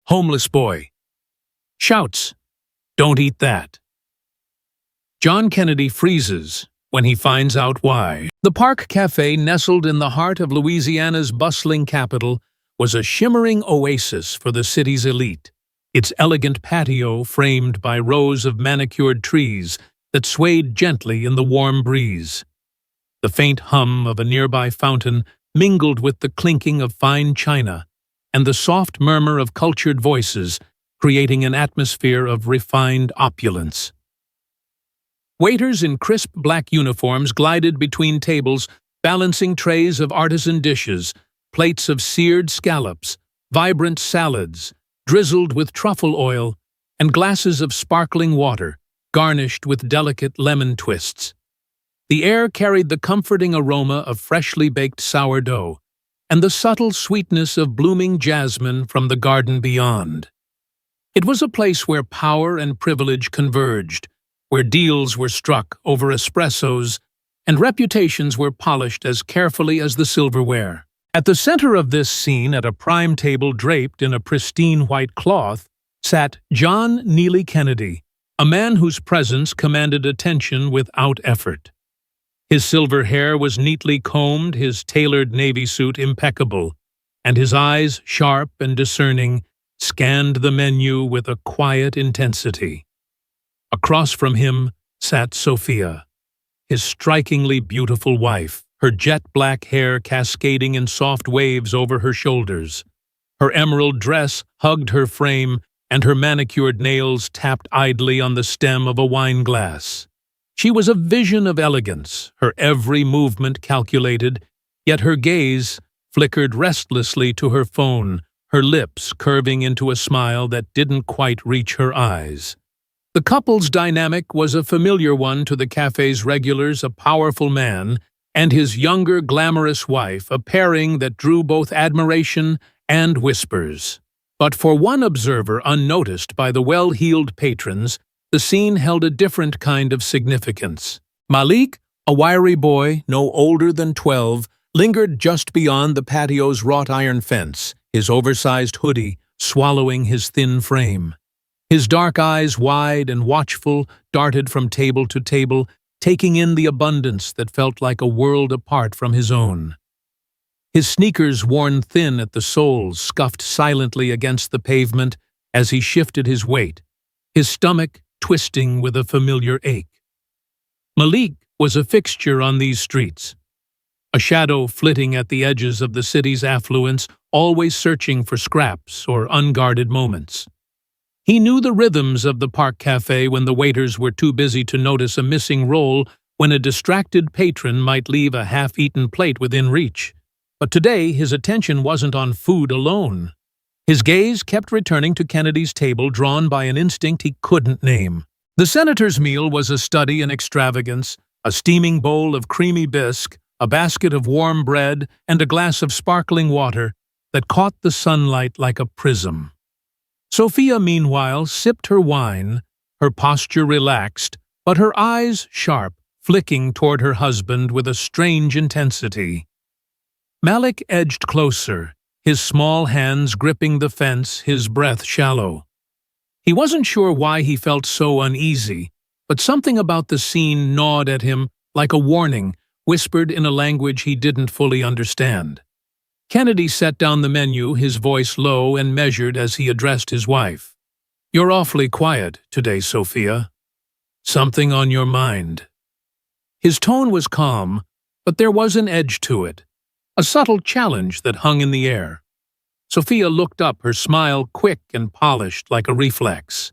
Homeless boy. Shouts, "Don't eat that." John Kennedy freezes when he finds out why. The Park Cafe, nestled in the heart of Louisiana's bustling capital, was a shimmering oasis for the city's elite. Its elegant patio framed by rows of manicured trees that swayed gently in the warm breeze. The faint hum of a nearby fountain mingled with the clinking of fine china and the soft murmur of cultured voices, creating an atmosphere of refined opulence. Waiters in crisp black uniforms glided between tables, balancing trays of artisan dishes, plates of seared scallops, vibrant salads, drizzled with truffle oil, and glasses of sparkling water, garnished with delicate lemon twists. The air carried the comforting aroma of freshly baked sourdough and the subtle sweetness of blooming jasmine from the garden beyond. It was a place where power and privilege converged, where deals were struck over espressos and reputations were polished as carefully as the silverware. At the center of this scene, at a prime table draped in a pristine white cloth, sat John Neely Kennedy, a man whose presence commanded attention without effort. His silver hair was neatly combed, his tailored navy suit impeccable, and his eyes, sharp and discerning, scanned the menu with a quiet intensity. Across from him sat Sophia, his strikingly beautiful wife, her jet-black hair cascading in soft waves over her shoulders. Her emerald dress hugged her frame, and her manicured nails tapped idly on the stem of a wine glass. She was a vision of elegance, her every movement calculated, yet her gaze flickered restlessly to her phone, her lips curving into a smile that didn't quite reach her eyes. The couple's dynamic was a familiar one to the cafe's regulars, a powerful man and his younger, glamorous wife, a pairing that drew both admiration and whispers. But for one observer unnoticed by the well-heeled patrons, the scene held a different kind of significance. Malik, a wiry boy no older than 12, lingered just beyond the patio's wrought iron fence, his oversized hoodie swallowing his thin frame. His dark eyes, wide and watchful, darted from table to table, taking in the abundance that felt like a world apart from his own. His sneakers, worn thin at the soles, scuffed silently against the pavement as he shifted his weight, his stomach twisting with a familiar ache. Malik was a fixture on these streets, a shadow flitting at the edges of the city's affluence, always searching for scraps or unguarded moments. He knew the rhythms of the Park Cafe when the waiters were too busy to notice a missing roll, when a distracted patron might leave a half-eaten plate within reach. But today his attention wasn't on food alone. His gaze kept returning to Kennedy's table, drawn by an instinct he couldn't name. The senator's meal was a study in extravagance, a steaming bowl of creamy bisque, a basket of warm bread, and a glass of sparkling water that caught the sunlight like a prism. Sophia, meanwhile, sipped her wine, her posture relaxed, but her eyes sharp, flicking toward her husband with a strange intensity. Malik edged closer, his small hands gripping the fence, his breath shallow. He wasn't sure why he felt so uneasy, but something about the scene gnawed at him like a warning, whispered in a language he didn't fully understand. Kennedy set down the menu, his voice low and measured as he addressed his wife. "You're awfully quiet today, Sophia. Something on your mind?" His tone was calm, but there was an edge to it, a subtle challenge that hung in the air. Sophia looked up, her smile quick and polished like a reflex.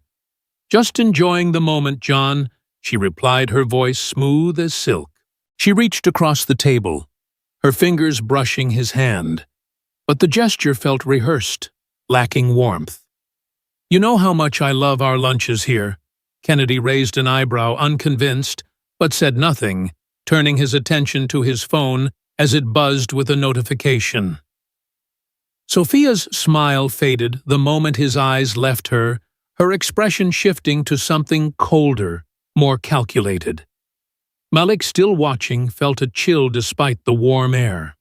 "Just enjoying the moment, John," she replied, her voice smooth as silk. She reached across the table, her fingers brushing his hand, but the gesture felt rehearsed, lacking warmth. "You know how much I love our lunches here." Kennedy raised an eyebrow, unconvinced, but said nothing, turning his attention to his phone as it buzzed with a notification. Sophia's smile faded the moment his eyes left her, her expression shifting to something colder, more calculated. Malik, still watching, felt a chill despite the warm air.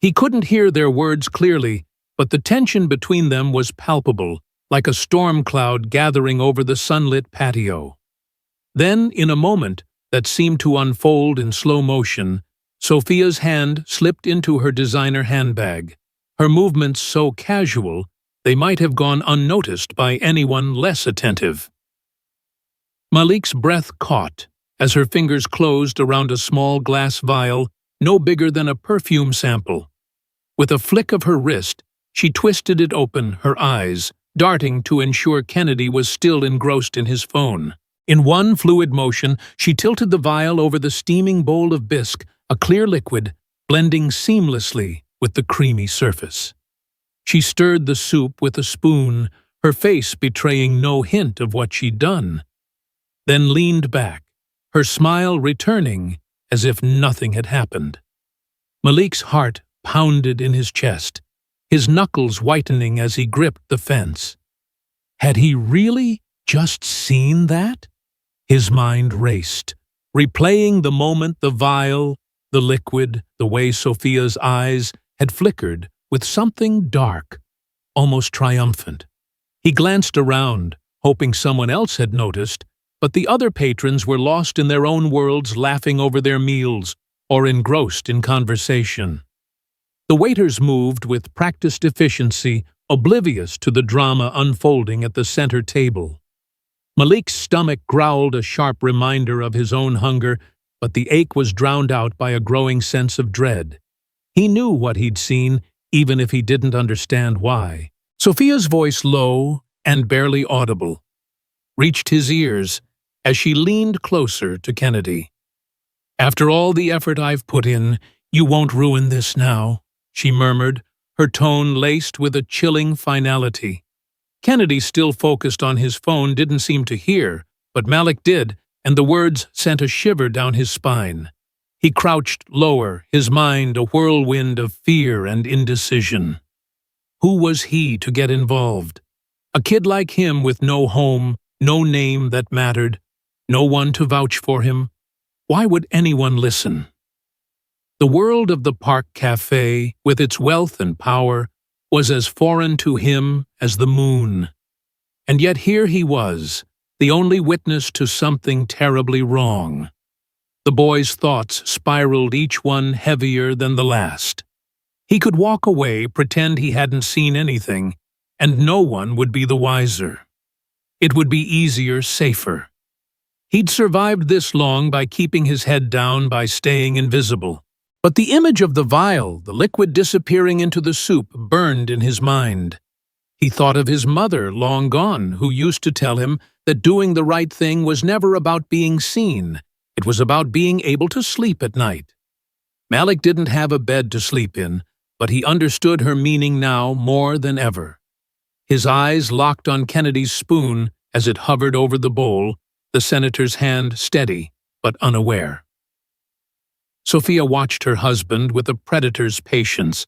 He couldn't hear their words clearly, but the tension between them was palpable, like a storm cloud gathering over the sunlit patio. Then, in a moment that seemed to unfold in slow motion, Sophia's hand slipped into her designer handbag, her movements so casual they might have gone unnoticed by anyone less attentive. Malik's breath caught as her fingers closed around a small glass vial no bigger than a perfume sample. With a flick of her wrist, she twisted it open, her eyes darting to ensure Kennedy was still engrossed in his phone. In one fluid motion, she tilted the vial over the steaming bowl of bisque, a clear liquid, blending seamlessly with the creamy surface. She stirred the soup with a spoon, her face betraying no hint of what she'd done, then leaned back, her smile returning as if nothing had happened. Malik's heart pounded in his chest, his knuckles whitening as he gripped the fence. Had he really just seen that? His mind raced, replaying the moment, the vial, the liquid, the way Sophia's eyes had flickered with something dark, almost triumphant. He glanced around, hoping someone else had noticed, but the other patrons were lost in their own worlds, laughing over their meals or engrossed in conversation. The waiters moved with practiced efficiency, oblivious to the drama unfolding at the center table. Malik's stomach growled a sharp reminder of his own hunger, but the ache was drowned out by a growing sense of dread. He knew what he'd seen, even if he didn't understand why. Sophia's voice, low and barely audible, reached his ears as she leaned closer to Kennedy. "After all the effort I've put in, you won't ruin this now," she murmured, her tone laced with a chilling finality. Kennedy, still focused on his phone, didn't seem to hear, but Malik did, and the words sent a shiver down his spine. He crouched lower, his mind a whirlwind of fear and indecision. Who was he to get involved? A kid like him with no home, no name that mattered, no one to vouch for him. Why would anyone listen? The world of the Park Cafe, with its wealth and power, was as foreign to him as the moon. And yet here he was, the only witness to something terribly wrong. The boy's thoughts spiraled, each one heavier than the last. He could walk away, pretend he hadn't seen anything, and no one would be the wiser. It would be easier, safer. He'd survived this long by keeping his head down, by staying invisible. But the image of the vial, the liquid disappearing into the soup, burned in his mind. He thought of his mother, long gone, who used to tell him that doing the right thing was never about being seen. It was about being able to sleep at night. Malik didn't have a bed to sleep in, but he understood her meaning now more than ever. His eyes locked on Kennedy's spoon as it hovered over the bowl, the senator's hand steady but unaware. Sophia watched her husband with a predator's patience,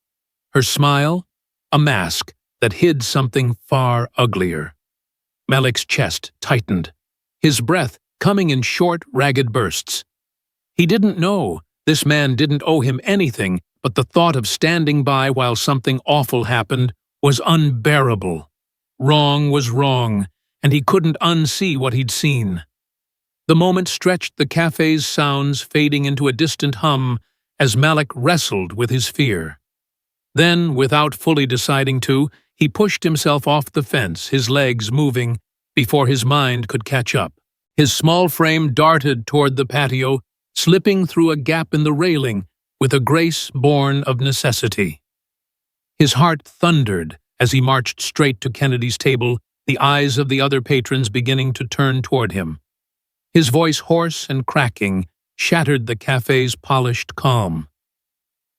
her smile a mask that hid something far uglier. Malik's chest tightened, his breath coming in short, ragged bursts. He didn't know, this man didn't owe him anything, but the thought of standing by while something awful happened was unbearable. Wrong was wrong, and he couldn't unsee what he'd seen. The moment stretched, the cafe's sounds fading into a distant hum as Malik wrestled with his fear. Then, without fully deciding to, he pushed himself off the fence, his legs moving before his mind could catch up. His small frame darted toward the patio, slipping through a gap in the railing with a grace born of necessity. His heart thundered as he marched straight to Kennedy's table, the eyes of the other patrons beginning to turn toward him. His voice, hoarse and cracking, shattered the cafe's polished calm.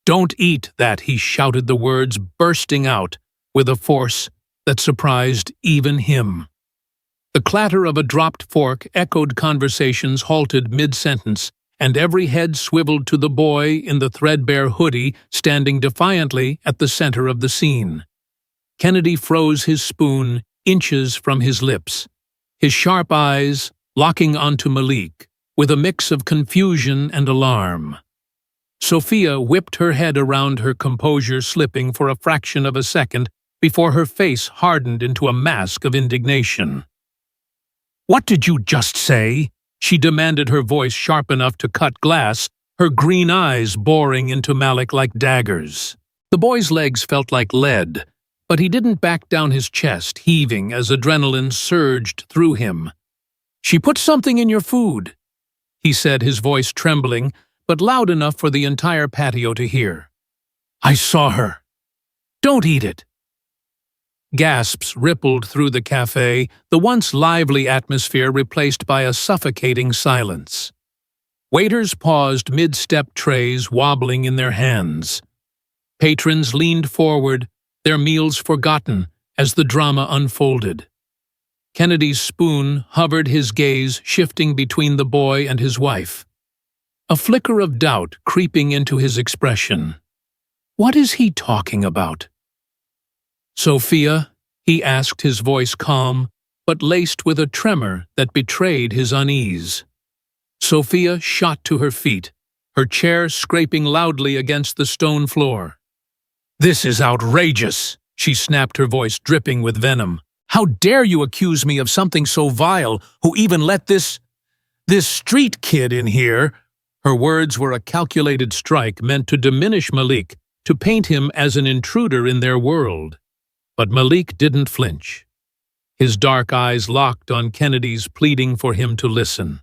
"Don't eat that," he shouted, the words bursting out with a force that surprised even him. The clatter of a dropped fork echoed conversations halted mid-sentence, and every head swiveled to the boy in the threadbare hoodie standing defiantly at the center of the scene. Kennedy froze his spoon inches from his lips, his sharp eyes locking onto Malik with a mix of confusion and alarm. Sophia whipped her head around, her composure slipping for a fraction of a second before her face hardened into a mask of indignation. "What did you just say?" she demanded, her voice sharp enough to cut glass, her green eyes boring into Malik like daggers. The boy's legs felt like lead, but he didn't back down, his chest heaving as adrenaline surged through him. "She put something in your food," he said, his voice trembling, but loud enough for the entire patio to hear. "I saw her. Don't eat it." Gasps rippled through the cafe, the once lively atmosphere replaced by a suffocating silence. Waiters paused mid-step, trays wobbling in their hands. Patrons leaned forward, their meals forgotten as the drama unfolded. Kennedy's spoon hovered, his gaze shifting between the boy and his wife. A flicker of doubt creeping into his expression. What is he talking about? "Sophia?" he asked, his voice calm, but laced with a tremor that betrayed his unease. Sophia shot to her feet, her chair scraping loudly against the stone floor. "This is outrageous," she snapped, her voice dripping with venom. "How dare you accuse me of something so vile, who even let this street kid in here?" Her words were a calculated strike meant to diminish Malik, to paint him as an intruder in their world. But Malik didn't flinch. His dark eyes locked on Kennedy's, pleading for him to listen.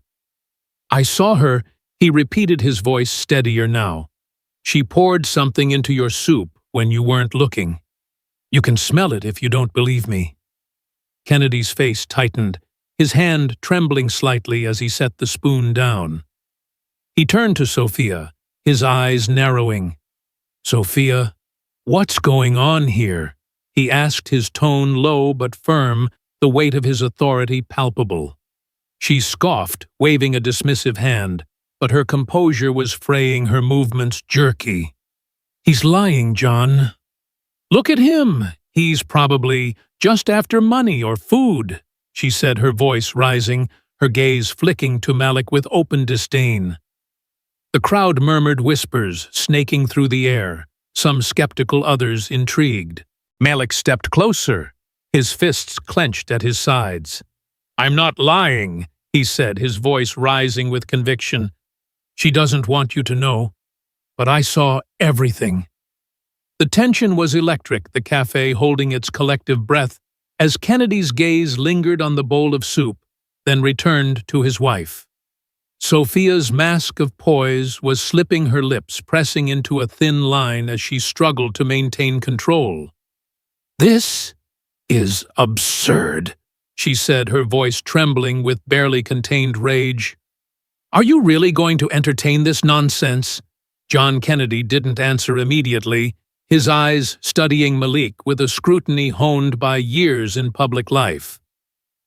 "I saw her," he repeated, his voice steadier now. "She poured something into your soup when you weren't looking. You can smell it if you don't believe me." Kennedy's face tightened, his hand trembling slightly as he set the spoon down. He turned to Sophia, his eyes narrowing. "Sophia, what's going on here?" he asked, his tone low but firm, the weight of his authority palpable. She scoffed, waving a dismissive hand, but her composure was fraying, her movements jerky. "He's lying, John. Look at him. He's probably just after money or food," she said, her voice rising, her gaze flicking to Malik with open disdain. The crowd murmured whispers, snaking through the air, some skeptical, others intrigued. Malik stepped closer, his fists clenched at his sides. "I'm not lying," he said, his voice rising with conviction. "She doesn't want you to know, but I saw everything." The tension was electric, the cafe holding its collective breath as Kennedy's gaze lingered on the bowl of soup, then returned to his wife. Sophia's mask of poise was slipping, her lips pressing into a thin line as she struggled to maintain control. "This is absurd," she said, her voice trembling with barely contained rage. "Are you really going to entertain this nonsense?" John Kennedy didn't answer immediately, his eyes studying Malik with a scrutiny honed by years in public life.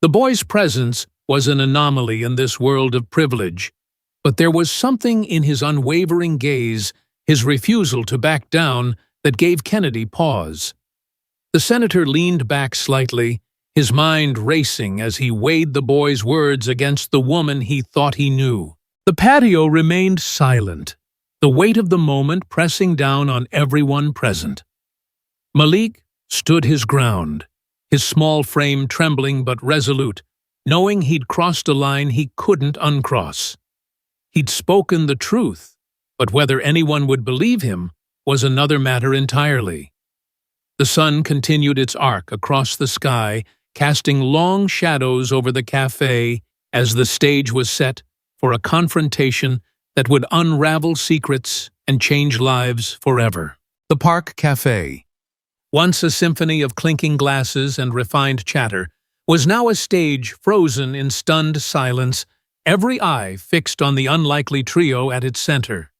The boy's presence was an anomaly in this world of privilege, but there was something in his unwavering gaze, his refusal to back down, that gave Kennedy pause. The senator leaned back slightly, his mind racing as he weighed the boy's words against the woman he thought he knew. The patio remained silent, the weight of the moment pressing down on everyone present. Malik stood his ground, his small frame trembling but resolute, knowing he'd crossed a line he couldn't uncross. He'd spoken the truth, but whether anyone would believe him was another matter entirely. The sun continued its arc across the sky, casting long shadows over the cafe as the stage was set for a confrontation that would unravel secrets and change lives forever. The Park Cafe, once a symphony of clinking glasses and refined chatter, was now a stage frozen in stunned silence, every eye fixed on the unlikely trio at its center.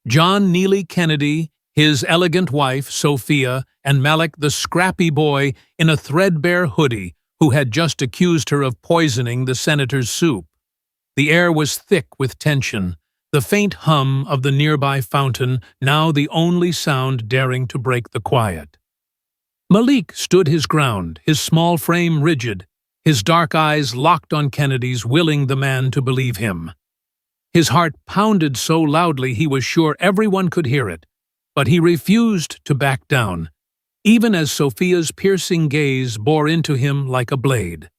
John Neely Kennedy, his elegant wife, Sophia, and Malik, the scrappy boy in a threadbare hoodie who had just accused her of poisoning the senator's soup. The air was thick with tension, the faint hum of the nearby fountain now the only sound daring to break the quiet. Malik stood his ground, his small frame rigid, his dark eyes locked on Kennedy's, willing the man to believe him. His heart pounded so loudly he was sure everyone could hear it, but he refused to back down. even as Sophia's piercing gaze bore into him like a blade.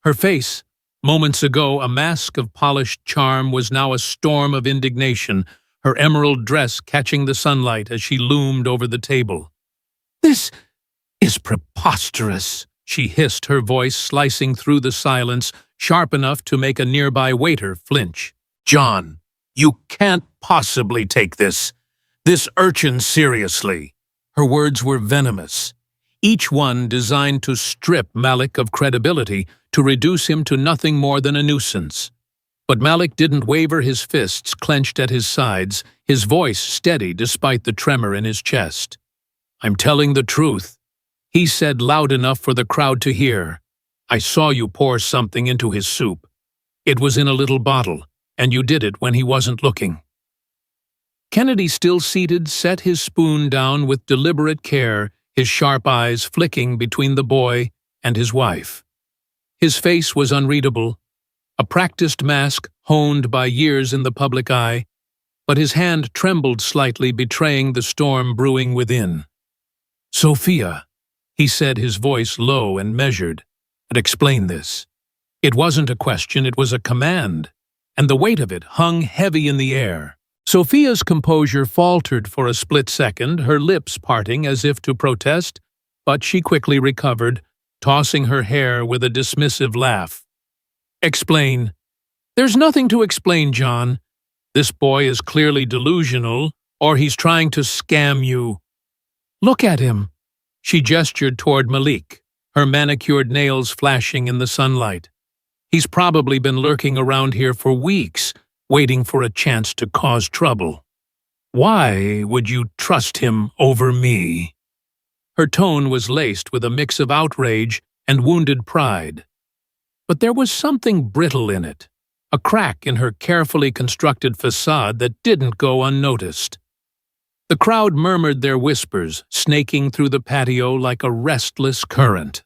Her face, moments ago a mask of polished charm, was now a storm of indignation, her emerald dress catching the sunlight as she loomed over the table. "This is preposterous," she hissed, her voice slicing through the silence, sharp enough to make a nearby waiter flinch. "John, you can't possibly take this urchin seriously." Her words were venomous, each one designed to strip Malik of credibility, to reduce him to nothing more than a nuisance. But Malik didn't waver, his fists clenched at his sides, his voice steady despite the tremor in his chest. "I'm telling the truth," he said loud enough for the crowd to hear. "I saw you pour something into his soup. It was in a little bottle, and you did it when he wasn't looking." Kennedy, still seated, set his spoon down with deliberate care, his sharp eyes flicking between the boy and his wife. His face was unreadable, a practiced mask honed by years in the public eye, but his hand trembled slightly, betraying the storm brewing within. "Sophia," he said, his voice low and measured, "but explain this." It wasn't a question, it was a command, and the weight of it hung heavy in the air. Sophia's composure faltered for a split second, her lips parting as if to protest, but she quickly recovered, tossing her hair with a dismissive laugh. "Explain. There's nothing to explain, John. This boy is clearly delusional, or he's trying to scam you. Look at him." She gestured toward Malik, her manicured nails flashing in the sunlight. "He's probably been lurking around here for weeks, waiting for a chance to cause trouble. Why would you trust him over me?" Her tone was laced with a mix of outrage and wounded pride. But there was something brittle in it, a crack in her carefully constructed facade that didn't go unnoticed. The crowd murmured their whispers, snaking through the patio like a restless current.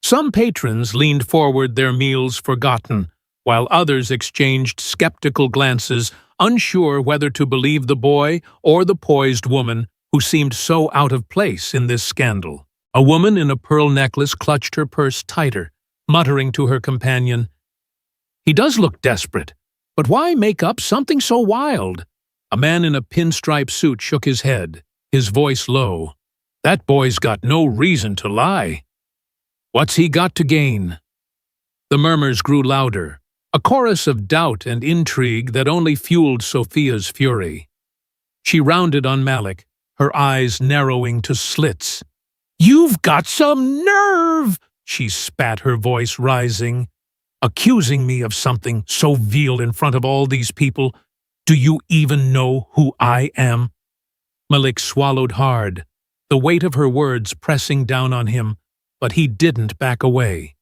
Some patrons leaned forward, their meals forgotten, while others exchanged skeptical glances, unsure whether to believe the boy or the poised woman who seemed so out of place in this scandal. A woman in a pearl necklace clutched her purse tighter, muttering to her companion, "He does look desperate, but why make up something so wild?" A man in a pinstripe suit shook his head, his voice low. "That boy's got no reason to lie. What's he got to gain?" The murmurs grew louder, a chorus of doubt and intrigue that only fueled Sophia's fury. She rounded on Malik, her eyes narrowing to slits. "You've got some nerve!" she spat, her voice rising. "Accusing me of something so vile in front of all these people. Do you even know who I am?" Malik swallowed hard, the weight of her words pressing down on him, but he didn't back away.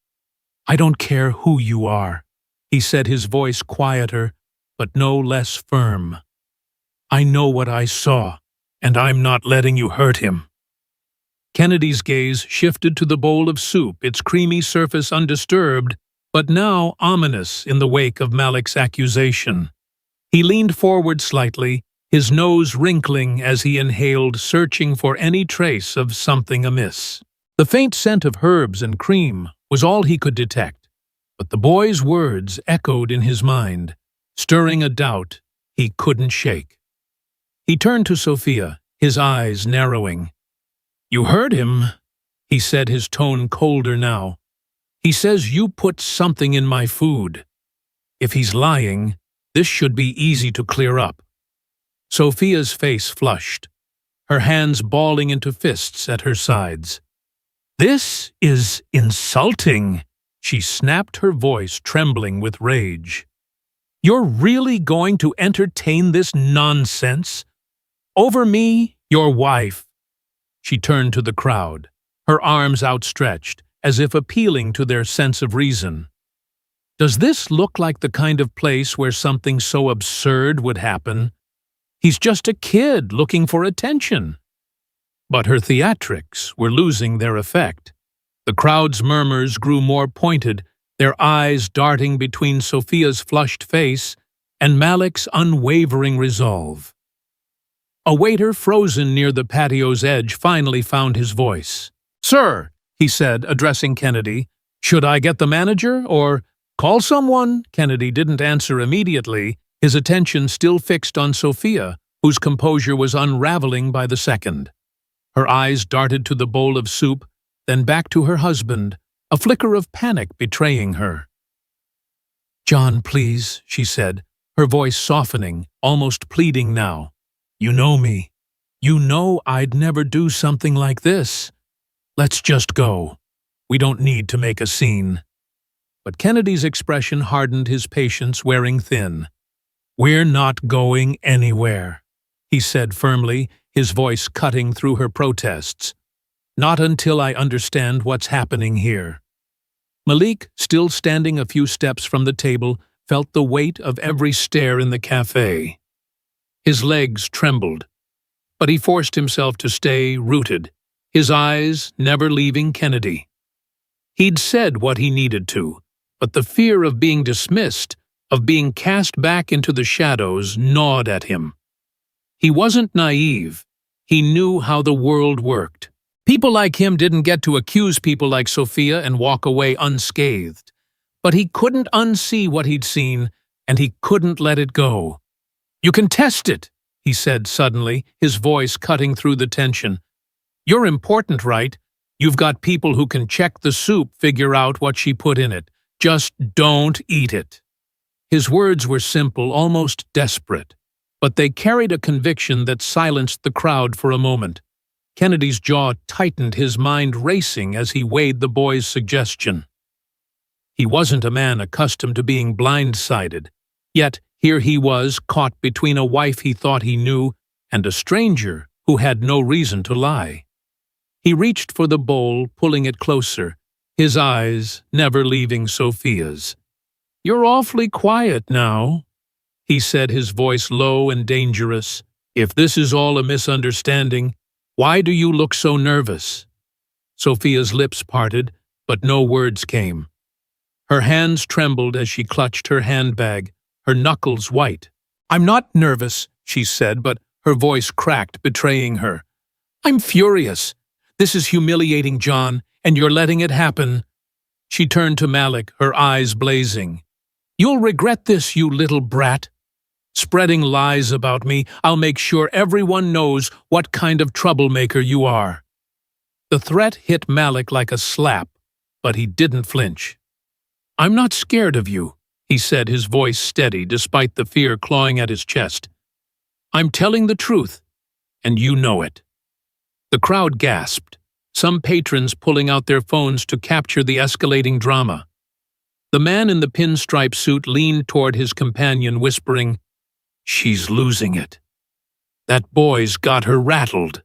"I don't care who you are," he said, his voice quieter, but no less firm. "I know what I saw, and I'm not letting you hurt him." Kennedy's gaze shifted to the bowl of soup, its creamy surface undisturbed, but now ominous in the wake of Malik's accusation. He leaned forward slightly, his nose wrinkling as he inhaled, searching for any trace of something amiss. The faint scent of herbs and cream was all he could detect, but the boy's words echoed in his mind, stirring a doubt he couldn't shake. He turned to Sophia, his eyes narrowing. "You heard him," he said, his tone colder now. "He says you put something in my food. If he's lying, this should be easy to clear up." Sophia's face flushed, her hands balling into fists at her sides. "This is insulting," she snapped, her voice trembling with rage. "You're really going to entertain this nonsense? Over me, your wife." She turned to the crowd, her arms outstretched, as if appealing to their sense of reason. "Does this look like the kind of place where something so absurd would happen? He's just a kid looking for attention." But her theatrics were losing their effect. The crowd's murmurs grew more pointed, their eyes darting between Sophia's flushed face and Malik's unwavering resolve. A waiter frozen near the patio's edge finally found his voice. "Sir," he said, addressing Kennedy, "should I get the manager or call someone?" Kennedy didn't answer immediately, his attention still fixed on Sophia, whose composure was unraveling by the second. Her eyes darted to the bowl of soup, then back to her husband, a flicker of panic betraying her. "John, please," she said, her voice softening, almost pleading now. "You know me. You know I'd never do something like this. Let's just go. We don't need to make a scene." But Kennedy's expression hardened, his patience wearing thin. "We're not going anywhere," he said firmly, his voice cutting through her protests. "Not until I understand what's happening here." Malik, still standing a few steps from the table, felt the weight of every stare in the cafe. His legs trembled, but he forced himself to stay rooted, his eyes never leaving Kennedy. He'd said what he needed to, but the fear of being dismissed, of being cast back into the shadows, gnawed at him. He wasn't naive. He knew how the world worked. People like him didn't get to accuse people like Sophia and walk away unscathed. But he couldn't unsee what he'd seen, and he couldn't let it go. "You can test it," he said suddenly, his voice cutting through the tension. "You're important, right? You've got people who can check the soup, figure out what she put in it. Just don't eat it." His words were simple, almost desperate, but they carried a conviction that silenced the crowd for a moment. Kennedy's jaw tightened, his mind racing as he weighed the boy's suggestion. He wasn't a man accustomed to being blindsided, yet here he was, caught between a wife he thought he knew and a stranger who had no reason to lie. He reached for the bowl, pulling it closer, his eyes never leaving Sophia's. "You're awfully quiet now," he said, his voice low and dangerous. "If this is all a misunderstanding, why do you look so nervous?" Sophia's lips parted, but no words came. Her hands trembled as she clutched her handbag, her knuckles white. "I'm not nervous," she said, but her voice cracked, betraying her. "I'm furious. This is humiliating, John, and you're letting it happen." She turned to Malik, her eyes blazing. "You'll regret this, you little brat. Spreading lies about me, I'll make sure everyone knows what kind of troublemaker you are." The threat hit Malik like a slap, but he didn't flinch. "I'm not scared of you," he said, his voice steady despite the fear clawing at his chest. "I'm telling the truth, and you know it." The crowd gasped, some patrons pulling out their phones to capture the escalating drama. The man in the pinstripe suit leaned toward his companion, whispering, "She's losing it. That boy's got her rattled."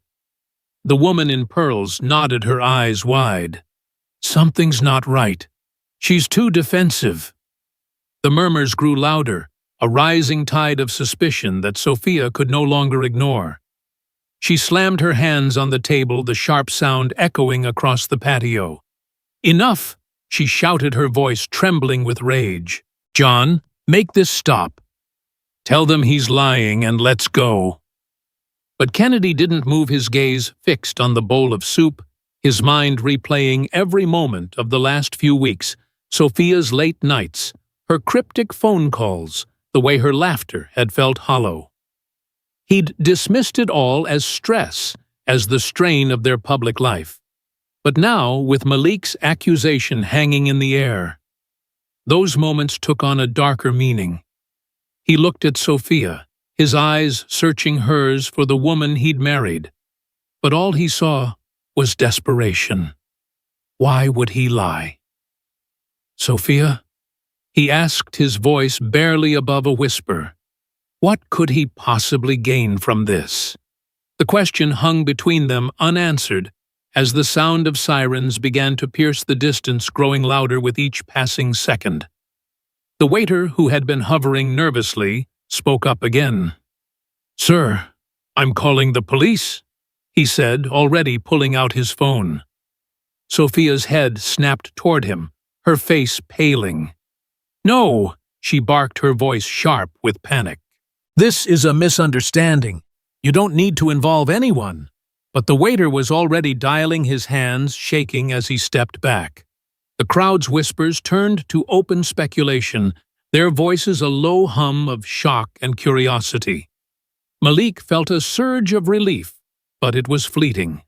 The woman in pearls nodded, her eyes wide. "Something's not right. She's too defensive." The murmurs grew louder, a rising tide of suspicion that Sophia could no longer ignore. She slammed her hands on the table, the sharp sound echoing across the patio. "Enough!" she shouted, her voice trembling with rage. "John, make this stop. Tell them he's lying and let's go." But Kennedy didn't move, his gaze fixed on the bowl of soup, his mind replaying every moment of the last few weeks, Sophia's late nights, her cryptic phone calls, the way her laughter had felt hollow. He'd dismissed it all as stress, as the strain of their public life. But now, with Malik's accusation hanging in the air, those moments took on a darker meaning. He looked at Sophia, his eyes searching hers for the woman he'd married. But all he saw was desperation. Why would he lie? "Sophia?" he asked, his voice barely above a whisper. What could he possibly gain from this? The question hung between them unanswered as the sound of sirens began to pierce the distance, growing louder with each passing second. The waiter, who had been hovering nervously, spoke up again. "Sir, I'm calling the police," he said, already pulling out his phone. Sophia's head snapped toward him, her face paling. "No!" she barked, her voice sharp with panic. "This is a misunderstanding. You don't need to involve anyone." But the waiter was already dialing, his hands shaking as he stepped back. The crowd's whispers turned to open speculation, their voices a low hum of shock and curiosity. Malik felt a surge of relief, but it was fleeting.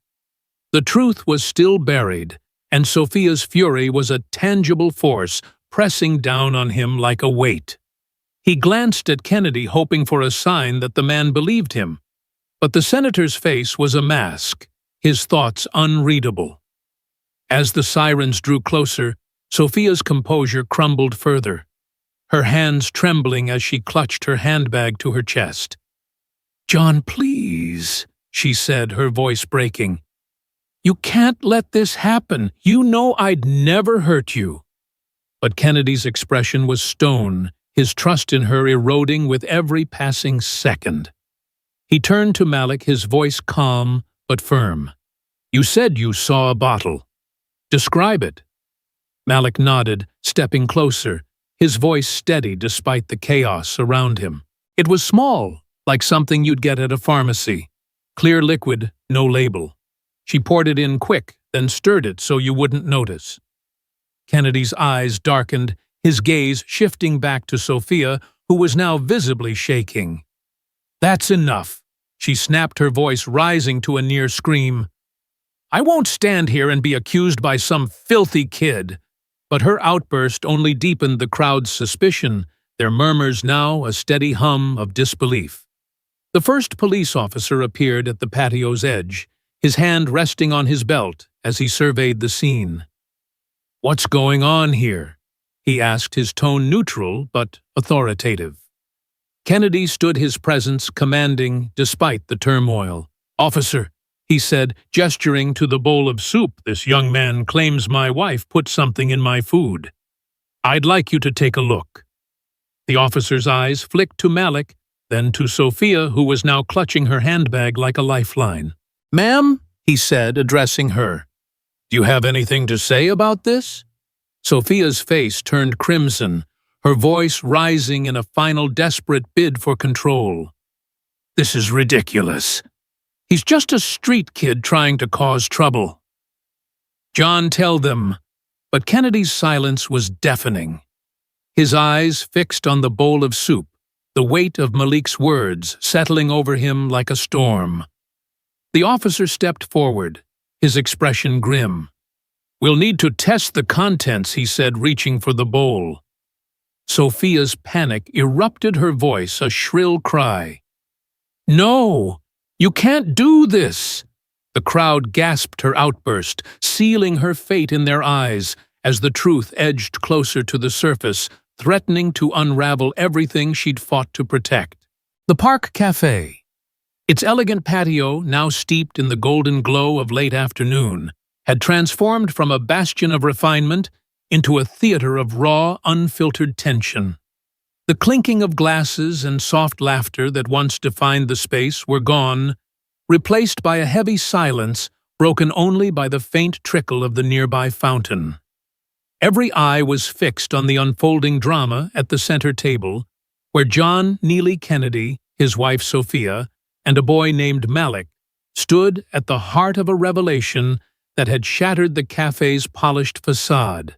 The truth was still buried, and Sophia's fury was a tangible force pressing down on him like a weight. He glanced at Kennedy, hoping for a sign that the man believed him. But the senator's face was a mask, his thoughts unreadable. As the sirens drew closer, Sophia's composure crumbled further, her hands trembling as she clutched her handbag to her chest. "John, please," she said, her voice breaking. "You can't let this happen. You know I'd never hurt you." But Kennedy's expression was stone, his trust in her eroding with every passing second. He turned to Malik, his voice calm but firm. "You said you saw a bottle. Describe it." Malik nodded, stepping closer, his voice steady despite the chaos around him. "It was small, like something you'd get at a pharmacy. Clear liquid, no label. She poured it in quick, then stirred it so you wouldn't notice." Kennedy's eyes darkened, his gaze shifting back to Sophia, who was now visibly shaking. "That's enough," she snapped, her voice rising to a near scream. "I won't stand here and be accused by some filthy kid." But her outburst only deepened the crowd's suspicion, their murmurs now a steady hum of disbelief. The first police officer appeared at the patio's edge, his hand resting on his belt as he surveyed the scene. "What's going on here?" he asked, his tone neutral but authoritative. Kennedy stood his presence commanding despite the turmoil. "Officer," he said, gesturing to the bowl of soup, "this young man claims my wife put something in my food. I'd like you to take a look." The officer's eyes flicked to Malik, then to Sophia, who was now clutching her handbag like a lifeline. "Ma'am," he said, addressing her, "do you have anything to say about this?" Sophia's face turned crimson, her voice rising in a final desperate bid for control. "This is ridiculous. He's just a street kid trying to cause trouble." "John, tell them." But Kennedy's silence was deafening. His eyes fixed on the bowl of soup, the weight of Malik's words settling over him like a storm. The officer stepped forward, his expression grim. "We'll need to test the contents," he said, reaching for the bowl. Sophia's panic erupted, her voice a shrill cry. "No! You can't do this!" The crowd gasped her outburst, sealing her fate in their eyes as the truth edged closer to the surface, threatening to unravel everything she'd fought to protect. The Park Café. Its elegant patio, now steeped in the golden glow of late afternoon, had transformed from a bastion of refinement into a theater of raw, unfiltered tension. The clinking of glasses and soft laughter that once defined the space were gone, replaced by a heavy silence broken only by the faint trickle of the nearby fountain. Every eye was fixed on the unfolding drama at the center table, where John Neely Kennedy, his wife Sophia, and a boy named Malik stood at the heart of a revelation that had shattered the cafe's polished facade.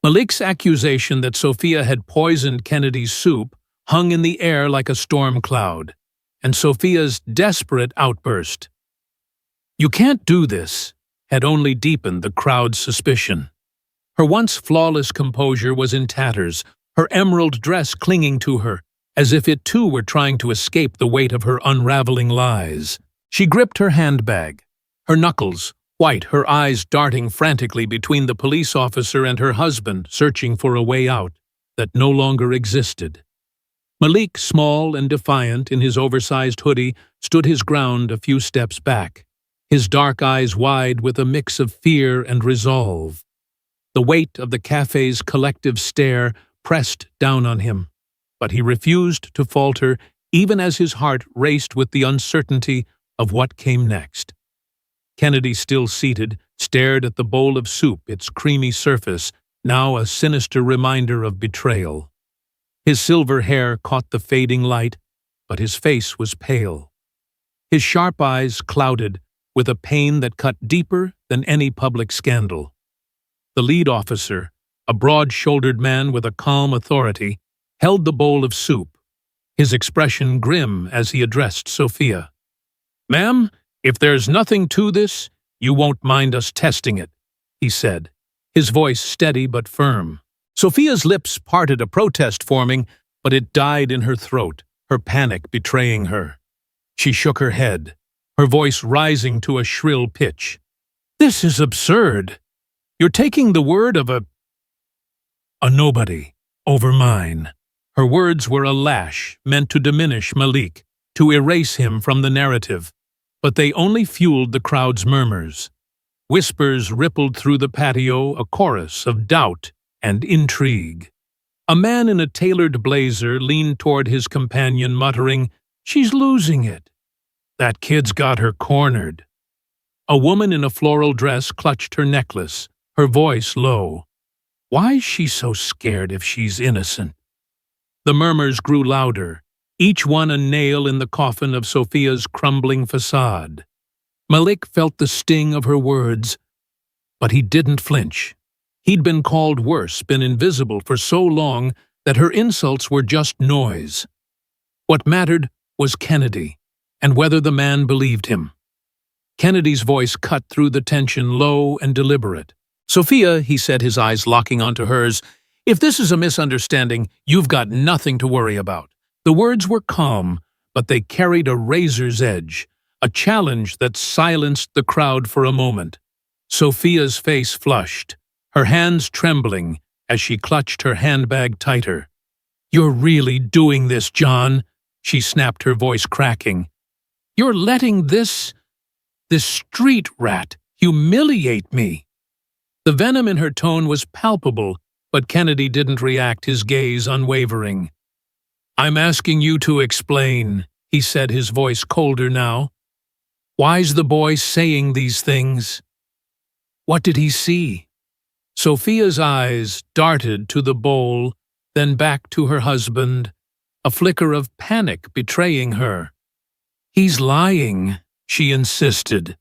Malik's accusation that Sophia had poisoned Kennedy's soup hung in the air like a storm cloud, and Sophia's desperate outburst, "You can't do this," had only deepened the crowd's suspicion. Her once flawless composure was in tatters, her emerald dress clinging to her, as if it too were trying to escape the weight of her unraveling lies. She gripped her handbag, her knuckles white, her eyes darting frantically between the police officer and her husband, searching for a way out that no longer existed. Malik, small and defiant in his oversized hoodie, stood his ground a few steps back, his dark eyes wide with a mix of fear and resolve. The weight of the cafe's collective stare pressed down on him, but he refused to falter even as his heart raced with the uncertainty of what came next. Kennedy, still seated, stared at the bowl of soup, its creamy surface, now a sinister reminder of betrayal. His silver hair caught the fading light, but his face was pale. his sharp eyes clouded with a pain that cut deeper than any public scandal. The lead officer, a broad-shouldered man with a calm authority, held the bowl of soup, his expression grim as he addressed Sophia. "Ma'am, if there's nothing to this, you won't mind us testing it," he said, his voice steady but firm. Sophia's lips parted, a protest forming, but it died in her throat, her panic betraying her. She shook her head, her voice rising to a shrill pitch. "This is absurd. You're taking the word of a nobody over mine." Her words were a lash meant to diminish Malik, to erase him from the narrative, but they only fueled the crowd's murmurs. Whispers rippled through the patio, a chorus of doubt and intrigue. A man in a tailored blazer leaned toward his companion, muttering, "She's losing it. That kid's got her cornered." A woman in a floral dress clutched her necklace, her voice low. "Why's she so scared if she's innocent?" The murmurs grew louder, each one a nail in the coffin of Sophia's crumbling facade. Malik felt the sting of her words, but he didn't flinch. He'd been called worse, been invisible for so long that her insults were just noise. What mattered was Kennedy, and whether the man believed him. Kennedy's voice cut through the tension, low and deliberate. "Sophia," he said, his eyes locking onto hers, "if this is a misunderstanding, you've got nothing to worry about." The words were calm, but they carried a razor's edge, a challenge that silenced the crowd for a moment. Sophia's face flushed, her hands trembling as she clutched her handbag tighter. "You're really doing this, John," she snapped, her voice cracking. "You're letting this street rat humiliate me." The venom in her tone was palpable, but Kennedy didn't react, his gaze unwavering. "I'm asking you to explain," he said, his voice colder now. "Why's the boy saying these things? What did he see?" Sophia's eyes darted to the bowl, then back to her husband, a flicker of panic betraying her. "He's lying," she insisted,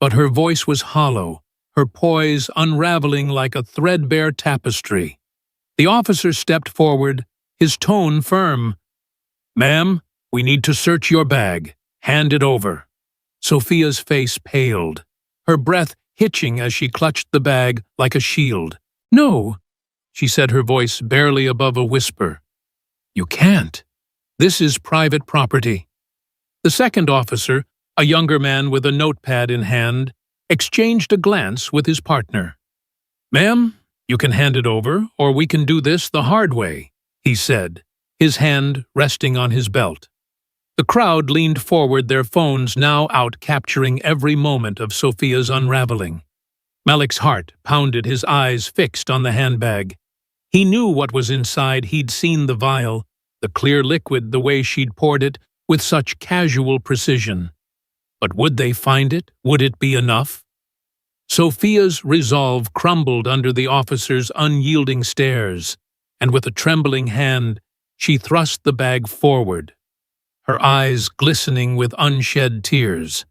but her voice was hollow, her poise unraveling like a threadbare tapestry. The officer stepped forward, his tone firm. "Ma'am, we need to search your bag. Hand it over." Sophia's face paled, her breath hitching as she clutched the bag like a shield. "No," she said, her voice barely above a whisper. "You can't. This is private property." The second officer, a younger man with a notepad in hand, exchanged a glance with his partner. "Ma'am, you can hand it over, or we can do this the hard way," he said, his hand resting on his belt. The crowd leaned forward, their phones now out, capturing every moment of Sophia's unraveling. Malik's heart pounded, his eyes fixed on the handbag. He knew what was inside, he'd seen the vial, the clear liquid, the way she'd poured it with such casual precision. But would they find it? Would it be enough? Sophia's resolve crumbled under the officer's unyielding stares, and with a trembling hand, she thrust the bag forward, her eyes glistening with unshed tears.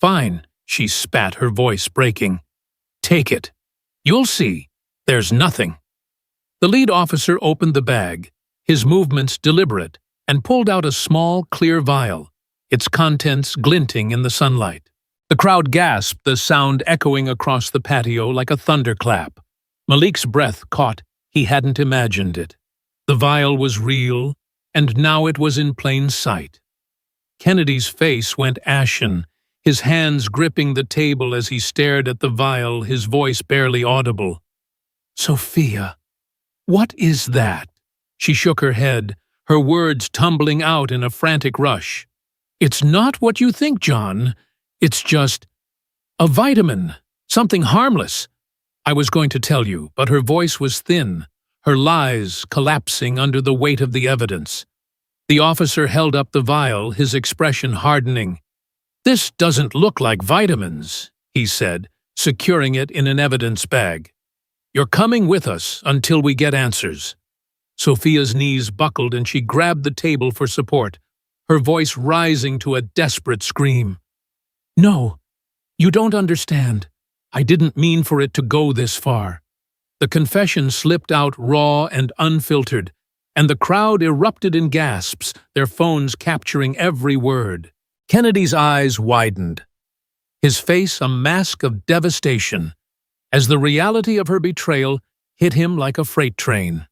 "Fine," she spat, her voice breaking. "Take it. You'll see. There's nothing." The lead officer opened the bag, his movements deliberate, and pulled out a small, clear vial, its contents glinting in the sunlight. The crowd gasped, the sound echoing across the patio like a thunderclap. Malik's breath caught. He hadn't imagined it. The vial was real, and now it was in plain sight. Kennedy's face went ashen, his hands gripping the table as he stared at the vial, his voice barely audible. "Sophia, what is that?" She shook her head, her words tumbling out in a frantic rush. "It's not what you think, John. It's just a vitamin, something harmless. I was going to tell you," but her voice was thin, her lies collapsing under the weight of the evidence. The officer held up the vial, his expression hardening. "This doesn't look like vitamins," he said, securing it in an evidence bag. "You're coming with us until we get answers." Sophia's knees buckled and she grabbed the table for support. her voice rising to a desperate scream. "No, you don't understand. I didn't mean for it to go this far." The confession slipped out raw and unfiltered, and the crowd erupted in gasps, their phones capturing every word. Kennedy's eyes widened, his face a mask of devastation, as the reality of her betrayal hit him like a freight train.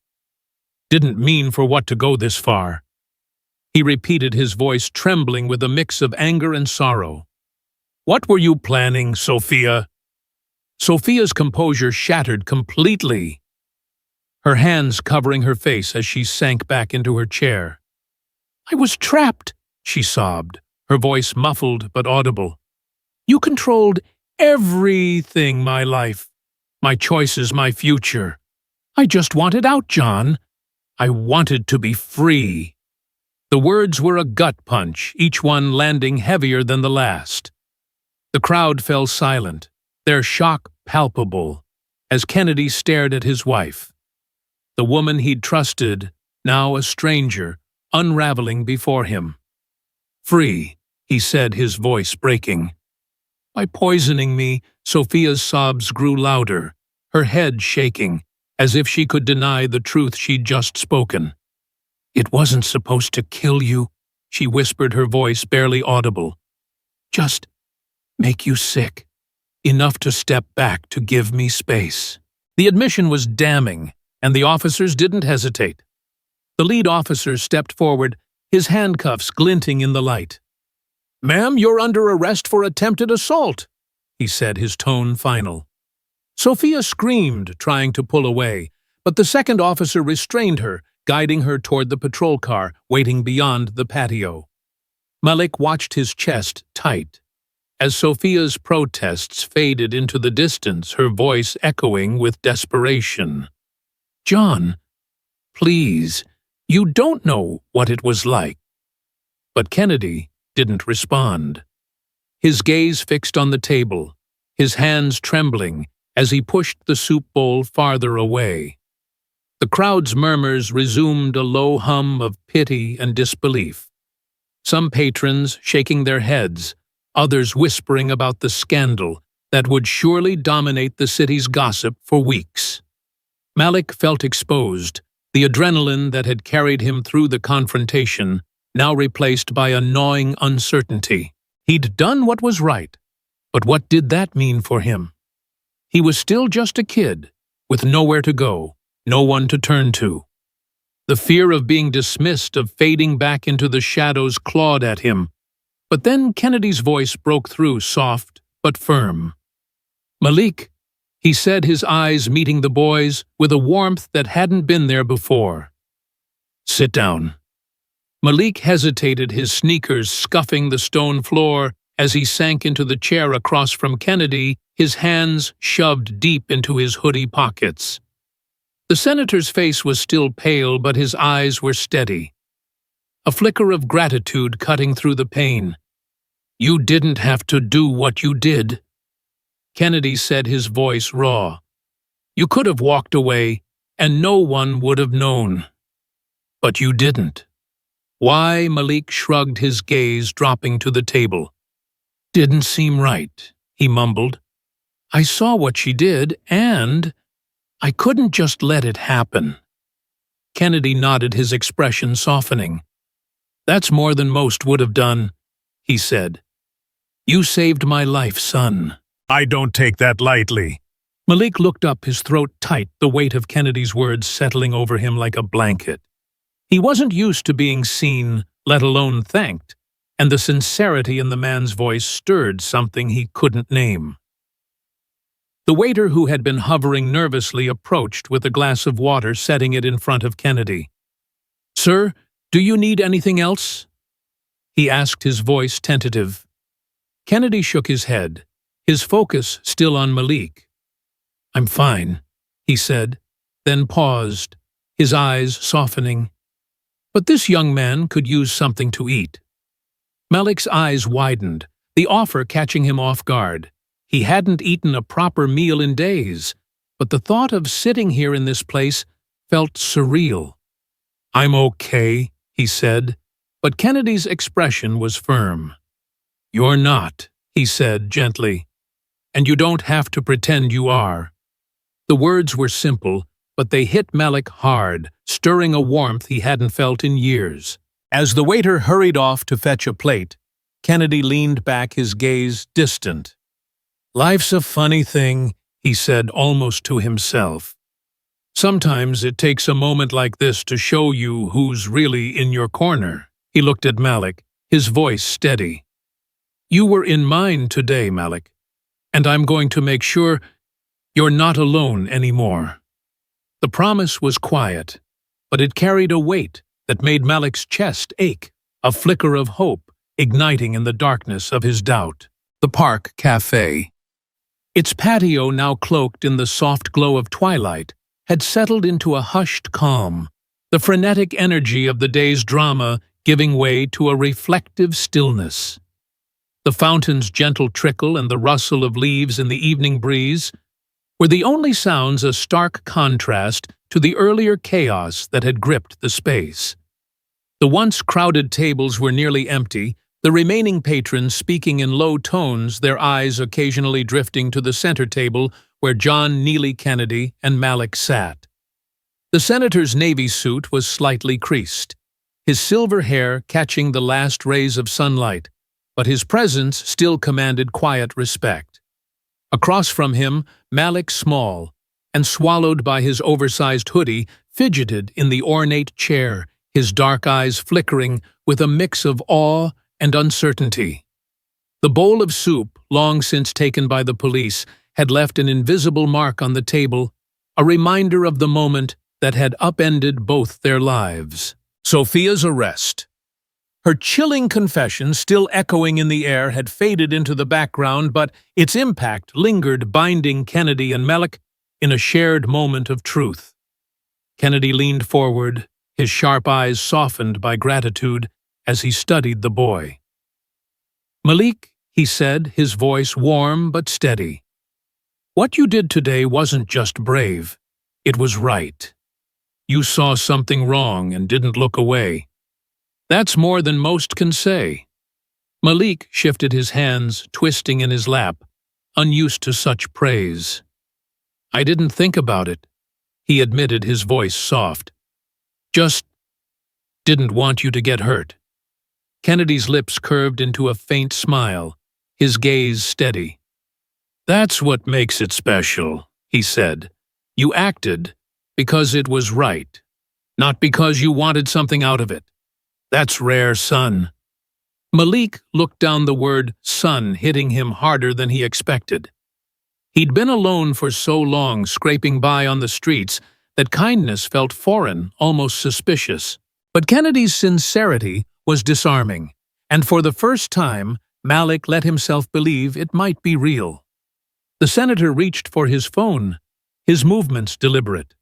"Didn't mean for what to go this far," he repeated, his voice trembling with a mix of anger and sorrow. "What were you planning, Sophia?" Sophia's composure shattered completely, her hands covering her face as she sank back into her chair. "I was trapped," she sobbed, her voice muffled but audible. "You controlled everything, my life, my choices, my future. I just wanted out, John. I wanted to be free." The words were a gut punch, each one landing heavier than the last. The crowd fell silent, their shock palpable, as Kennedy stared at his wife. The woman he'd trusted, now a stranger, unraveling before him. "Free," he said, his voice breaking. "By poisoning me," Sophia's sobs grew louder, her head shaking, as if she could deny the truth she'd just spoken. "It wasn't supposed to kill you," she whispered, her voice barely audible. "Just make you sick. Enough to step back to give me space." The admission was damning, and the officers didn't hesitate. The lead officer stepped forward, his handcuffs glinting in the light. "Ma'am, you're under arrest for attempted assault," he said, his tone final. Sophia screamed, trying to pull away, but the second officer restrained her, guiding her toward the patrol car waiting beyond the patio. Malik watched his chest tight, as Sophia's protests faded into the distance, her voice echoing with desperation. "John, please, you don't know what it was like." But Kennedy didn't respond. His gaze fixed on the table, his hands trembling as he pushed the soup bowl farther away. The crowd's murmurs resumed a low hum of pity and disbelief. Some patrons shaking their heads, others whispering about the scandal that would surely dominate the city's gossip for weeks. Malik felt exposed, the adrenaline that had carried him through the confrontation now replaced by a gnawing uncertainty. He'd done what was right, but what did that mean for him? He was still just a kid, with nowhere to go, no one to turn to. The fear of being dismissed, of fading back into the shadows, clawed at him. But then Kennedy's voice broke through, soft but firm. "Malik," he said, his eyes meeting the boy's with a warmth that hadn't been there before. "Sit down." Malik hesitated, his sneakers scuffing the stone floor as he sank into the chair across from Kennedy, his hands shoved deep into his hoodie pockets. The senator's face was still pale, but his eyes were steady, a flicker of gratitude cutting through the pain. "You didn't have to do what you did," Kennedy said, his voice raw. "You could have walked away, and no one would have known. But you didn't." "Why?" Malik shrugged, his gaze dropping to the table. "Didn't seem right," he mumbled. "I saw what she did, and I couldn't just let it happen." Kennedy nodded, his expression softening. "That's more than most would have done," he said. "You saved my life, son." "I don't take that lightly." Malik looked up, his throat tight, the weight of Kennedy's words settling over him like a blanket. He wasn't used to being seen, let alone thanked, and the sincerity in the man's voice stirred something he couldn't name. The waiter, who had been hovering nervously, approached with a glass of water, setting it in front of Kennedy. "Sir, do you need anything else?" he asked, his voice tentative. Kennedy shook his head, his focus still on Malik. "I'm fine," he said, then paused, his eyes softening. But this young man could use something to eat. Malik's eyes widened, the offer catching him off guard. He hadn't eaten a proper meal in days, but the thought of sitting here in this place felt surreal. "I'm okay," he said, But Kennedy's expression was firm. "You're not," he said gently, "and you don't have to pretend you are." The words were simple, but they hit Malik hard, stirring a warmth he hadn't felt in years. As the waiter hurried off to fetch a plate, Kennedy leaned back, his gaze distant. "Life's a funny thing," he said almost to himself. "Sometimes it takes a moment like this to show you who's really in your corner." He looked at Malik, his voice steady. "You were in mine today, Malik, and I'm going to make sure you're not alone anymore." The promise was quiet, but it carried a weight that made Malik's chest ache, a flicker of hope igniting in the darkness of his doubt. The Park Café. Its patio, now cloaked in the soft glow of twilight, had settled into a hushed calm, the frenetic energy of the day's drama giving way to a reflective stillness. The fountain's gentle trickle and the rustle of leaves in the evening breeze were the only sounds, a stark contrast to the earlier chaos that had gripped the space. The once crowded tables were nearly empty, the remaining patrons speaking in low tones, their eyes occasionally drifting to the center table where John Neely Kennedy and Malik sat. The senator's navy suit was slightly creased, his silver hair catching the last rays of sunlight, but his presence still commanded quiet respect. Across from him, Malik, small and swallowed by his oversized hoodie, fidgeted in the ornate chair, his dark eyes flickering with a mix of awe and uncertainty. The bowl of soup, long since taken by the police, had left an invisible mark on the table, a reminder of the moment that had upended both their lives. Sophia's arrest. Her chilling confession, still echoing in the air, had faded into the background, but its impact lingered, binding Kennedy and Malik in a shared moment of truth. Kennedy leaned forward, his sharp eyes softened by gratitude as he studied the boy. "Malik," he said, his voice warm but steady, "what you did today wasn't just brave, it was right. You saw something wrong and didn't look away. That's more than most can say." Malik shifted his hands, twisting in his lap, unused to such praise. "I didn't think about it," he admitted, his voice soft. "Just didn't want you to get hurt." Kennedy's lips curved into a faint smile, his gaze steady. "That's what makes it special," he said. "You acted because it was right, not because you wanted something out of it. That's rare, son." Malik looked down, the word son hitting him harder than he expected. He'd been alone for so long, scraping by on the streets, that kindness felt foreign, almost suspicious. But Kennedy's sincerity was disarming, and for the first time, Malik let himself believe it might be real. The senator reached for his phone, his movements deliberate.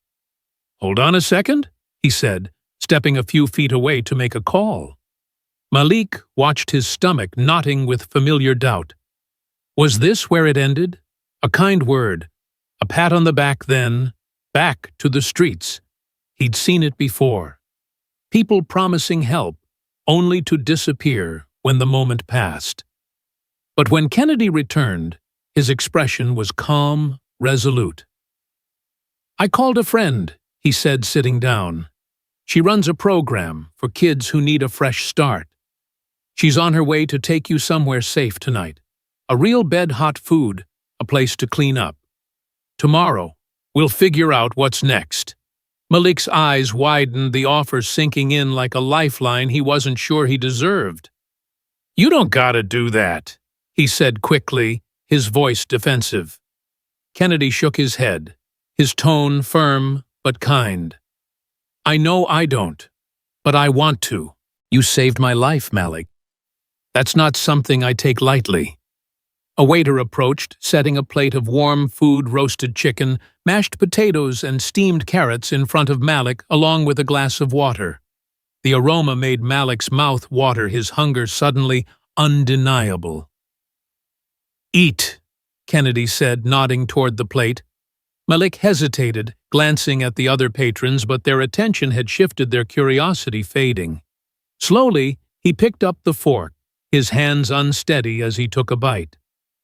"Hold on a second," he said, stepping a few feet away to make a call. Malik watched, his stomach knotting with familiar doubt. Was this where it ended? A kind word, a pat on the back, then back to the streets. He'd seen it before. People promising help, only to disappear when the moment passed. But when Kennedy returned, his expression was calm, resolute. "I called a friend," he said, sitting down. "She runs a program for kids who need a fresh start. She's on her way to take you somewhere safe tonight. A real bed, hot food, a place to clean up. Tomorrow, we'll figure out what's next." Malik's eyes widened, the offer sinking in like a lifeline he wasn't sure he deserved. "You don't gotta do that," he said quickly, his voice defensive. Kennedy shook his head, his tone firm but kind. "I know I don't, but I want to. You saved my life, Malik. That's not something I take lightly." A waiter approached, setting a plate of warm food, roasted chicken, mashed potatoes, and steamed carrots in front of Malik, along with a glass of water. The aroma made Malik's mouth water, his hunger suddenly undeniable. "Eat," Kennedy said, nodding toward the plate. Malik hesitated, glancing at the other patrons, but their attention had shifted, their curiosity fading. Slowly, He picked up the fork, his hands unsteady as he took a bite.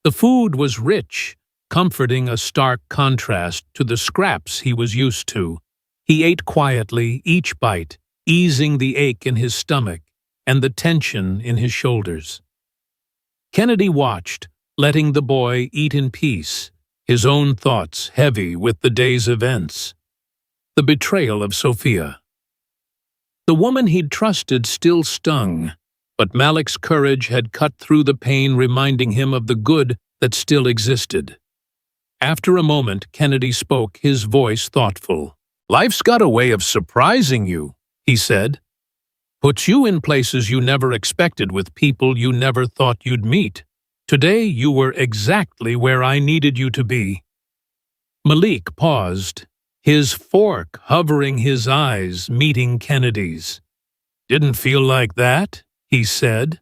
The food was rich, comforting, a stark contrast to the scraps he was used to. He ate quietly each bite, easing the ache in his stomach and the tension in his shoulders. Kennedy watched, letting the boy eat in peace, his own thoughts heavy with the day's events. The betrayal of Sophia. The woman he'd trusted still stung, but Malik's courage had cut through the pain, reminding him of the good that still existed. After a moment, Kennedy spoke, his voice thoughtful. "Life's got a way of surprising you," he said. "Puts you in places you never expected with people you never thought you'd meet. Today you were exactly where I needed you to be." Malik paused, his fork hovering, his eyes meeting Kennedy's. "Didn't feel like that," he said.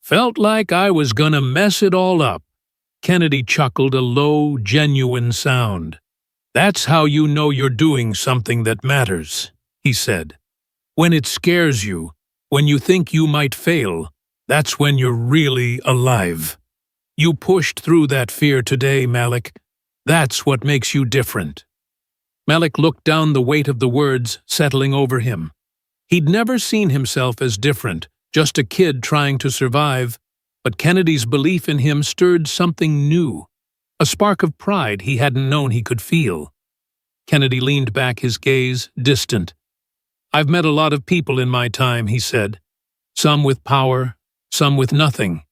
"Felt like I was gonna mess it all up." Kennedy chuckled, a low, genuine sound. "That's how you know you're doing something that matters," he said. "When it scares you, when you think you might fail, that's when you're really alive. You pushed through that fear today, Malik. That's what makes you different." Malik looked down, the weight of the words settling over him. He'd never seen himself as different, just a kid trying to survive, but Kennedy's belief in him stirred something new, a spark of pride he hadn't known he could feel. Kennedy leaned back, his gaze distant. "I've met a lot of people in my time," he said. "Some with power, some with nothing.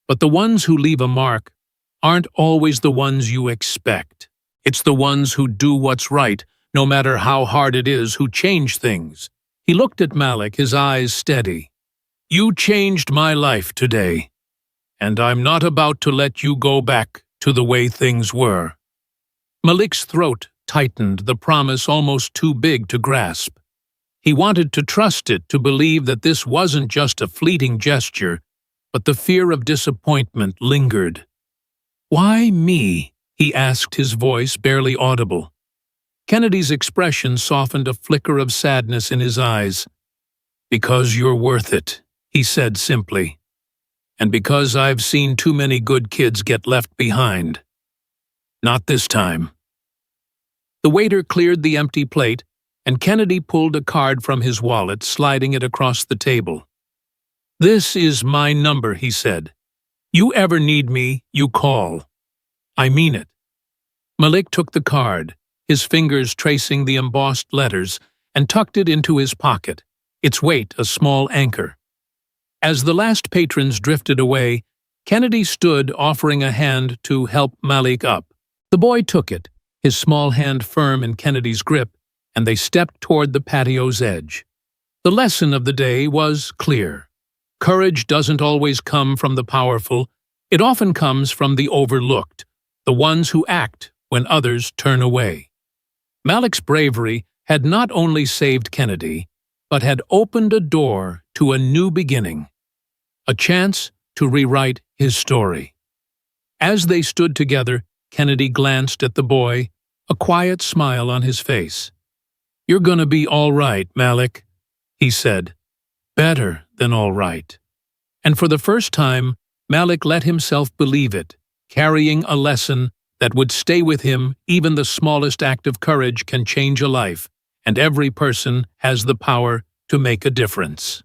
But the ones who leave a mark aren't always the ones you expect. It's the ones who do what's right, no matter how hard it is, who change things." He looked at Malik, his eyes steady. "You changed my life today, and I'm not about to let you go back to the way things were." Malik's throat tightened, the promise almost too big to grasp. He wanted to trust it, to believe that this wasn't just a fleeting gesture, but the fear of disappointment lingered. "Why me?" he asked, his voice barely audible. Kennedy's expression softened, a flicker of sadness in his eyes. "Because you're worth it," he said simply. "And because I've seen too many good kids get left behind. Not this time." The waiter cleared the empty plate, and Kennedy pulled a card from his wallet, sliding it across the table. "This is my number," he said. "You ever need me, you call. I mean it." Malik took the card, his fingers tracing the embossed letters, and tucked it into his pocket, its weight a small anchor. As the last patrons drifted away, Kennedy stood, offering a hand to help Malik up. The boy took it, his small hand firm in Kennedy's grip, and they stepped toward the patio's edge. The lesson of the day was clear. Courage doesn't always come from the powerful, it often comes from the overlooked, the ones who act when others turn away. Malik's bravery had not only saved Kennedy, but had opened a door to a new beginning, a chance to rewrite his story. As they stood together, Kennedy glanced at the boy, a quiet smile on his face. "You're gonna be all right, Malik," he said. "Better than all right." And for the first time, Malik let himself believe it, carrying a lesson that would stay with him. Even the smallest act of courage can change a life, and every person has the power to make a difference.